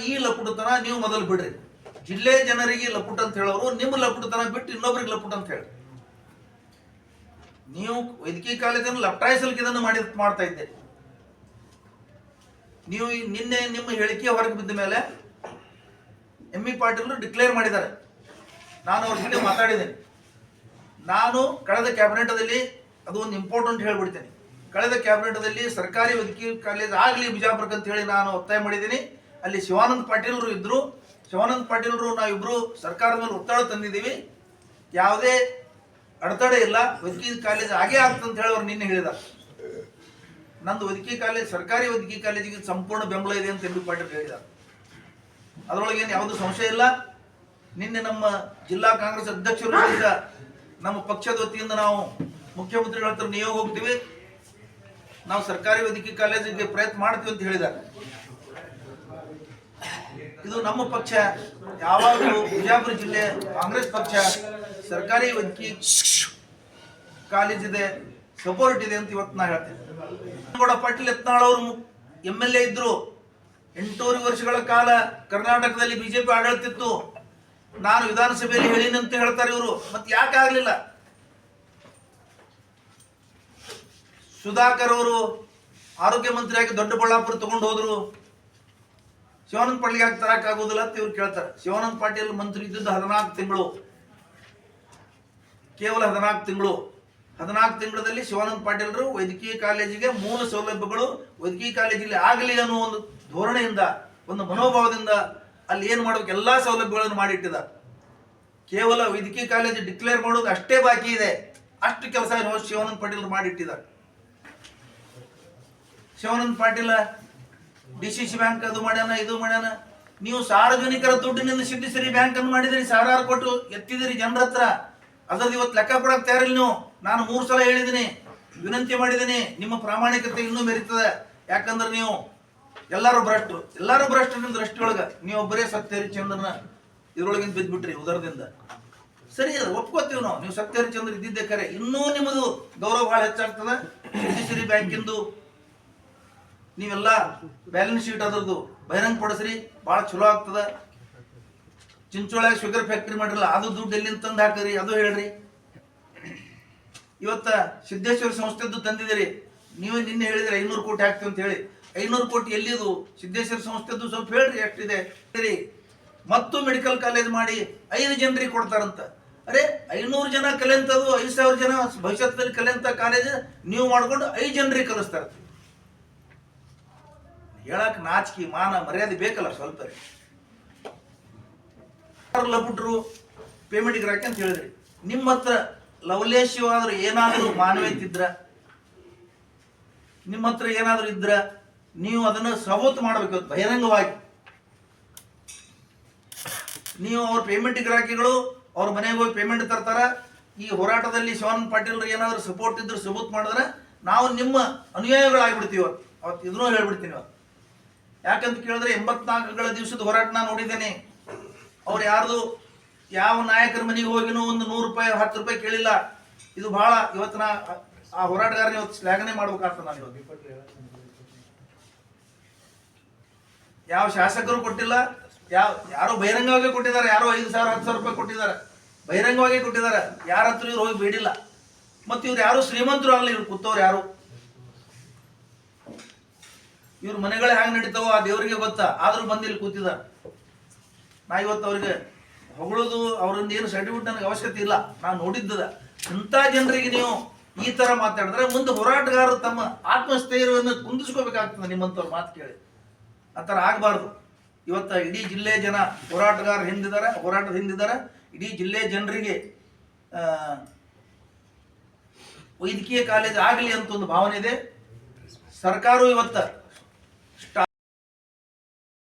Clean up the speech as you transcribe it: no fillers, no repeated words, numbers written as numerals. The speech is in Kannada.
ಈ ಲಪುಟತನ ನೀವು ಮೊದಲು ಬಿಡ್ರಿ. ಜಿಲ್ಲೆ ಜನರಿಗೆ ಲಪುಟ್ ಅಂತ ಹೇಳೋರು ನಿಮ್ಮ ಲಪುಟತನ ಬಿಟ್ಟು ಇನ್ನೊಬ್ರಿಗೆ ಲಪುಟ್ ಅಂತ ಹೇಳಿ. ನೀವು ವೈದ್ಯಕೀಯ ಕಾಲೇಜನ್ನು ಲಪ್ಟಾಯಿಸಲಿಕ್ಕೆ ಇದನ್ನು ಮಾಡ್ತಾ ಇದ್ದೀರಿ. ನೀವು ನಿನ್ನೆ ನಿಮ್ಮ ಹೇಳಿಕೆ ಹೊರಗೆ ಬಿದ್ದ ಮೇಲೆ ಎಂ.ಇ. ಪಾಟೀಲ್ ಡಿಕ್ಲೇರ್ ಮಾಡಿದ್ದಾರೆ. ನಾನು ಅವ್ರ ಜೊತೆ ಮಾತಾಡಿದ್ದೇನೆ. ನಾನು ಕಳೆದ ಕ್ಯಾಬಿನೆಟ್ದಲ್ಲಿ ಅದು ಒಂದು ಇಂಪಾರ್ಟೆಂಟ್ ಹೇಳ್ಬಿಡ್ತೇನೆ. ಕಳೆದ ಕ್ಯಾಬಿನೆಟ್ದಲ್ಲಿ ಸರ್ಕಾರಿ ವೈದ್ಯಕೀಯ ಕಾಲೇಜ್ ಆಗಲಿ ಬಿಜಾಪುರಕ್ಕೆ ಅಂತ ಹೇಳಿ ನಾನು ಒತ್ತಾಯ ಮಾಡಿದ್ದೀನಿ. ಅಲ್ಲಿ ಶಿವಾನಂದ ಪಾಟೀಲ್ರು ಇದ್ರು. ಶಿವಾನಂದ ಪಾಟೀಲ್ರು ನಾವಿಬ್ರು ಸರ್ಕಾರದ ಮೇಲೆ ಒತ್ತಡ ತಂದಿದ್ದೀವಿ. ಯಾವುದೇ ಅಡೆತಡೆ ಇಲ್ಲ, ವೈದ್ಯಕೀಯ ಕಾಲೇಜ್ ಆಗೇ ಆಗ್ತದೆ ಅಂತ ಹೇಳಿ ಅವ್ರು ನಿನ್ನೆ ಹೇಳಿದ್ದಾರೆ. ನಂದು ವೈದ್ಯಕೀಯ ಕಾಲೇಜ್, ಸರ್ಕಾರಿ ವೈದ್ಯಕೀಯ ಕಾಲೇಜಿಗೆ ಸಂಪೂರ್ಣ ಬೆಂಬಲ ಇದೆ ಅಂತ ಎಂ.ಬಿ. ಪಾಟೀಲ್ ಹೇಳಿದ್ದಾರೆ. ಅದರೊಳಗೇನು ಯಾವುದೂ ಸಂಶಯ ಇಲ್ಲ. ನಿನ್ನೆ ನಮ್ಮ ಜಿಲ್ಲಾ ಕಾಂಗ್ರೆಸ್ ಅಧ್ಯಕ್ಷರು ಸಹಿತ ನಮ್ಮ ಪಕ್ಷದ ವತಿಯಿಂದ ನಾವು ಮುಖ್ಯಮಂತ್ರಿಗಳ ಹತ್ರ ನಿಯೋಗ ಹೋಗ್ತೀವಿ, ನಾವು ಸರ್ಕಾರಿ ವೈದ್ಯಕೀಯ ಕಾಲೇಜಿಗೆ ಪ್ರಯತ್ನ ಮಾಡ್ತೀವಿ ಅಂತ ಹೇಳಿದ್ದಾರೆ. ಇದು ನಮ್ಮ ಪಕ್ಷ ಯಾವಾಗಲೂ ಬಿಜಾಪುರ ಜಿಲ್ಲೆ ಕಾಂಗ್ರೆಸ್ ಪಕ್ಷ ಸರ್ಕಾರಿ ವೈದ್ಯಕೀಯ ಕಾಲೇಜಿದೆ, ಸಪೋರ್ಟ್ ಇದೆ ಅಂತ ಇವತ್ತು ನಾ ಹೇಳ್ತೇನೆ. ಗೌಡ ಪಾಟೀಲ್ ಯತ್ನಾಳ್ ಅವರು MLA ಇದ್ರು. 8 ವರ್ಷಗಳ ಕಾಲ ಕರ್ನಾಟಕದಲ್ಲಿ ಬಿಜೆಪಿ ಆಡಳಿತಿತ್ತು. ನಾನು ವಿಧಾನಸಭೆಯಲ್ಲಿ ಹೇಳಿನಿ ಅಂತ ಹೇಳ್ತಾರೆ ಇವರು. ಮತ್ತೆ ಯಾಕೆ ಆಗ್ಲಿಲ್ಲ? ಸುಧಾಕರ್ ಅವರು ಆರೋಗ್ಯ ಮಂತ್ರಿಯಾಗಿ ದೊಡ್ಡಬಳ್ಳಾಪುರ ತಗೊಂಡು ಹೋದ್ರು. ಶಿವಾನಂದ ಪಾಟೀಲ್ ಯಾಕೆ ತರಕ್ ಆಗೋದಿಲ್ಲ ಅಂತ ಇವ್ರು ಕೇಳ್ತಾರೆ. ಶಿವಾನಂದ ಪಾಟೀಲ್ ಮಂತ್ರಿ ಇದ್ದದ್ದು 14 ತಿಂಗಳು, ಕೇವಲ 14 ತಿಂಗಳು. 14 ತಿಂಗಳಲ್ಲಿ ಶಿವಾನಂದ ಪಾಟೀಲ್ರು ವೈದ್ಯಕೀಯ ಕಾಲೇಜಿಗೆ ಮೂಲ ಸೌಲಭ್ಯಗಳು ವೈದ್ಯಕೀಯ ಕಾಲೇಜಿಗೆ ಆಗಲಿ ಅನ್ನೋ ಒಂದು ಧೋರಣೆಯಿಂದ, ಒಂದು ಮನೋಭಾವದಿಂದ ಅಲ್ಲಿ ಏನು ಮಾಡ್ಬೇಕು ಎಲ್ಲಾ ಸೌಲಭ್ಯಗಳನ್ನು ಮಾಡಿಟ್ಟಿದ್ದಾರೆ. ಕೇವಲ ವೈದ್ಯಕೀಯ ಕಾಲೇಜ್ ಡಿಕ್ಲೇರ್ ಮಾಡೋದು ಅಷ್ಟೇ ಬಾಕಿ ಇದೆ. ಅಷ್ಟು ಕೆಲಸ ಶಿವಾನಂದ ಪಾಟೀಲ್ ಮಾಡಿಟ್ಟಿದ್ದಾರೆ. ಶಿವಾನಂದ ಪಾಟೀಲ DCC ಬ್ಯಾಂಕ್ ಅದು ಮಾಡ್ಯಾನ, ಇದು ಮಾಡ್ಯಾನ. ನೀವು ಸಾರ್ವಜನಿಕರ ದುಡ್ಡಿನಿಂದ ಸಿದ್ಧಿಸಿರಿ ಬ್ಯಾಂಕ್ ಅನ್ನು ಮಾಡಿದಿರಿ, ಸಾವಿರಾರು ಕೊಟ್ಟು ಎತ್ತಿದಿರಿ ಜನರ ಹತ್ರ. ಅದ್ರದ್ದು ಇವತ್ತು ಲೆಕ್ಕ ಕೊಡಕ್ ತಯಾರಿಲ್ಲ ನೀವು. ನಾನು 3 ಸಲ ಹೇಳಿದ್ದೀನಿ, ವಿನಂತಿ ಮಾಡಿದ್ದೀನಿ. ನಿಮ್ಮ ಪ್ರಾಮಾಣಿಕತೆ ಇನ್ನೂ ಮೆರೀತದೆ. ಯಾಕಂದ್ರೆ ನೀವು ಎಲ್ಲರೂ ಭ್ರಷ್ಟರು ನಿಮ್ಮ ದೃಷ್ಟಿಯೊಳಗ. ನೀವು ಒಬ್ಬರೇ ಸತ್ಯ ಹರಿಶ್ಚಂದ್ರನ ಇದ್ರೊಳಗಿಂದ ಬಿದ್ದ್ಬಿಟ್ರಿ ಉದರದಿಂದ. ಸರಿ, ಅದು ಒಪ್ಕೋತೀವಿ ನಾವು. ನೀವು ಸತ್ಯ ಹರಿಶ್ಚಂದ್ರ ಇದ್ದಿದ್ದೆ ಕರೆ. ಇನ್ನೂ ನಿಮ್ಮದು ಗೌರವ ಬಹಳ ಹೆಚ್ಚಾಗ್ತದೆ. ಸಿದ್ಧಿಸಿರಿ ಬ್ಯಾಂಕಿಂದು ನೀವೆಲ್ಲ ಬ್ಯಾಲೆನ್ಸ್ ಶೀಟ್ ಅದ್ರದ್ದು ಬಹಿರಂಗ ಪಡಿಸ್ರಿ, ಬಹಳ ಚಲೋ ಆಗ್ತದ. ಚಿಂಚೋಳ ಶುಗರ್ ಫ್ಯಾಕ್ಟ್ರಿ ಮಾಡಿರಲ್ಲ, ಅದು ದುಡ್ಡು ಎಲ್ಲಿಂದ ತಂದು ಹಾಕಿರಿ, ಅದು ಹೇಳ್ರಿ. ಇವತ್ತ ಸಿದ್ದೇಶ್ವರ ಸಂಸ್ಥೆದ್ದು ತಂದಿದ್ದೀರಿ. ನೀವು ನಿನ್ನೆ ಹೇಳಿದ್ರಿ 500 ಕೋಟಿ ಹಾಕ್ತೀವಿ ಅಂತ ಹೇಳಿ. 500 ಕೋಟಿ ಎಲ್ಲಿದು? ಸಿದ್ದೇಶ್ವರ ಸಂಸ್ಥೆದ್ದು ಸ್ವಲ್ಪ ಹೇಳ್ರಿ ಎಷ್ಟಿದೆ ಸರಿ. ಮತ್ತು ಮೆಡಿಕಲ್ ಕಾಲೇಜ್ ಮಾಡಿ 5 ಜನರಿಗೆ ಕೊಡ್ತಾರಂತ. ಅರೆ 500 ಜನ ಕಲಿಯಂತದ್ದು, 5,000 ಜನ ಭವಿಷ್ಯದಲ್ಲಿ ಕಲಿಯಂತ ಕಾಲೇಜ್ ನೀವು ಮಾಡ್ಕೊಂಡು 5 ಜನರಿಗೆ ಕಲಿಸ್ತಾರ. ಹೇಳಕ್ ನಾಚಿಕೆ ಮಾನ ಮರ್ಯಾದೆ ಬೇಕಲ್ಲ ಸ್ವಲ್ಪ. ಲಪುಟ್ರು ಪೇಮೆಂಟ್ಗೆ ರಾಕಿ ಅಂತ ಹೇಳಿದ್ರಿ. ನಿಮ್ಮ ಹತ್ರ ಲವಲೇಶವಾದ್ರು ಏನಾದರೂ ಮಾನವೀಯತೆ ಇದ್ರ, ನಿಮ್ಮ ಹತ್ರ ಏನಾದರೂ ಇದ್ರ ನೀವು ಅದನ್ನು ಸವೋತ್ ಮಾಡಬೇಕು ಬಹಿರಂಗವಾಗಿ. ನೀವು ಅವ್ರ ಪೇಮೆಂಟ್ ಗಿರಾಕಿಗಳು ಅವ್ರ ಮನೆಗೆ ಹೋಗಿ ಪೇಮೆಂಟ್ ತರ್ತಾರ. ಈ ಹೋರಾಟದಲ್ಲಿ ಶಿವಾನಂದ ಪಾಟೀಲ್ ಏನಾದರೂ ಸಪೋರ್ಟ್ ಇದ್ರು ಸಬೂತ್ ಮಾಡಿದ್ರೆ ನಾವು ನಿಮ್ಮ ಅನುಯಾಯಿಗಳಾಗ್ಬಿಡ್ತೀವಿ. ಅವತ್ತು ಇದನ್ನೂ ಹೇಳ್ಬಿಡ್ತೀನಿ. ಯಾಕಂತ ಕೇಳಿದ್ರೆ 84ಗಳ ದಿವಸದ ಹೋರಾಟ ನಾನು ನೋಡಿದ್ದೇನೆ. ಅವ್ರು ಯಾವ ನಾಯಕರ ಮನೆಗೆ ಹೋಗಿನೂ ಒಂದು 100 ರೂಪಾಯಿ 10 ರೂಪಾಯಿ ಕೇಳಿಲ್ಲ. ಇದು ಬಹಳ ಇವತ್ತಿನ ಆ ಹೋರಾಟಗಾರನ ಇವತ್ತು ಶ್ಲಾಘನೆ ಮಾಡ್ಬೇಕಾಗ್ತದೆ. ನಾನು ಇವತ್ತು ಯಾವ ಶಾಸಕರು ಕೊಟ್ಟಿಲ್ಲ, ಯಾರೋ ಬಹಿರಂಗವಾಗಿ ಕೊಟ್ಟಿದ್ದಾರೆ. ಯಾರೋ 5,000 10,000 ರೂಪಾಯಿ ಕೊಟ್ಟಿದ್ದಾರೆ, ಬಹಿರಂಗವಾಗಿ ಕೊಟ್ಟಿದ್ದಾರೆ. ಯಾರ ಹತ್ರ ಇವ್ರು ಹೋಗಿ ಬೇಡಿಲ್ಲ. ಮತ್ತು ಇವ್ರು ಯಾರು ಶ್ರೀಮಂತರು ಆಗಲಿ, ಇವ್ರು ಕೂತವ್ರು ಯಾರು, ಇವ್ರ ಮನೆಗಳೇ ಹ್ಯಾಂಗ ನಡೀತಾವೋ ಆ ದೇವರಿಗೆ ಗೊತ್ತಾ. ಆದ್ರೂ ಬಂದು ಇಲ್ಲಿ ಕೂತಿದ್ದಾರೆ. ನಾ ಇವತ್ತು ಅವ್ರಿಗೆ ಹೊಗಳೋದು ಅವ್ರಿಂದ ಏನು ಸರ್ಟಿಫಿಕೇಟ್ ನನಗೆ ಅವಶ್ಯಕತೆ ಇಲ್ಲ. ನಾನು ನೋಡಿದ್ದದ. ಇಂಥ ಜನರಿಗೆ ನೀವು ಈ ತರ ಮಾತಾಡಿದ್ರೆ ಮುಂದೆ ಹೋರಾಟಗಾರರು ತಮ್ಮ ಆತ್ಮಸ್ಥೈರ್ಯವನ್ನು ಕುಂದಿಸ್ಕೋಬೇಕಾಗ್ತದೆ. ನಿಮ್ಮಂಥವ್ರ ಮಾತು ಕೇಳಿ ಆ ಥರ ಆಗಬಾರ್ದು. ಇವತ್ತ ಇಡೀ ಜಿಲ್ಲೆ ಜನ ಹೋರಾಟಗಾರ ಹೋರಾಟದ ಹಿಂದಿದ್ದಾರೆ. ಇಡೀ ಜಿಲ್ಲೆ ಜನರಿಗೆ ವೈದ್ಯಕೀಯ ಕಾಲೇಜ್ ಆಗಲಿ ಅಂತ ಒಂದು ಭಾವನೆ ಇದೆ. ಸರ್ಕಾರವು ಇವತ್ತ